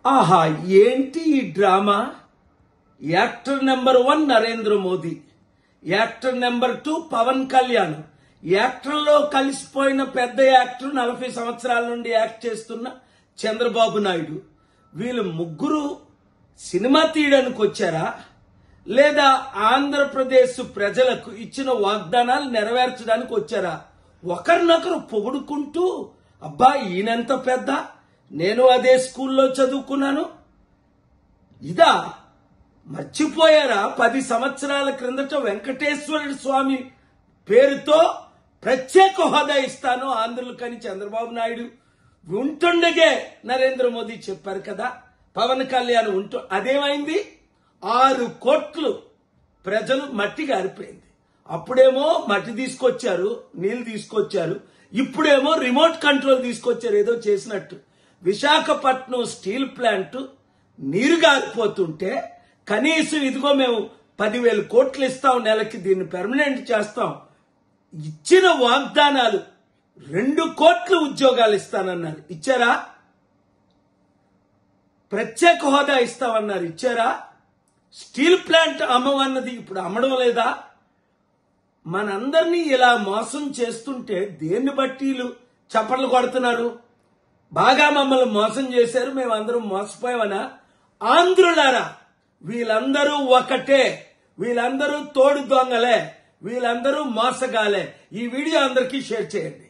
ఆహా, ఏంటి ఈ drama? Actor number 1 Narendra Modi, actor number 2 Pawan Kalyan, యాక్టర్లో కలిసిపోయిన పెద్ద యాక్టర్ 40 సంవత్సరాల నుండి యాక్ట్ చేస్తున్న చంద్రబాబు నాయుడు. వీళ్ళు ముగ్గురు సినిమా తీయడానికి వచ్చారా, లేదా ఆంధ్రప్రదేశ్ ప్రజలకు ఇచ్చిన వాగ్దానాలు నెరవేర్చడానికి వచ్చారా? ఒకరినొకరు పొగుడుకుంటూ, అబ్బా ఈయనంత పెద్ద, నేను అదే స్కూల్లో చదువుకున్నాను, ఇదా? మర్చిపోయారా 10 సంవత్సరాల క్రిందట వెంకటేశ్వర స్వామి పేరుతో ప్రత్యేక హోదా ఇస్తాను ఆంధ్రులకని చంద్రబాబు నాయుడు ఉంటుండగే నరేంద్ర మోదీ చెప్పారు కదా. పవన్ కళ్యాణ్ అదేమైంది? 6 కోట్లు ప్రజలు మట్టి గారిపోయింది. అప్పుడేమో మట్టి తీసుకొచ్చారు, నీళ్లు తీసుకొచ్చారు, ఇప్పుడేమో రిమోట్ కంట్రోల్ తీసుకొచ్చారు ఏదో చేసినట్టు. విశాఖపట్నం స్టీల్ ప్లాంట్ నీరు గారిపోతుంటే కనీసం ఇదిగో మేము 10,000 కోట్లు ఇస్తాం, నెలకి దీన్ని పెర్మనెంట్ చేస్తాం, ఇచ్చిన వాగ్దానాలు 2 కోట్ల ఉద్యోగాలు ఇస్తానన్నారు, ఇచ్చారా? ప్రత్యేక హోదా ఇస్తామన్నారు, ఇచ్చారా? స్టీల్ ప్లాంట్ అమ్మవన్నది ఇప్పుడు అమ్మడం లేదా? మనందరినీ ఇలా మోసం చేస్తుంటే దేన్ని బట్టి చప్పట్లు కొడుతున్నారు? బాగా మమ్మల్ని మోసం చేశారు, మేమందరం మోసపోయామనా? ఆంధ్రులారా, వీళ్ళందరూ ఒకటే, వీళ్ళందరూ తోడు దొంగలే, వీళ్ళందరూ మోసగాలే. ఈ వీడియో అందరికీ షేర్ చేయండి.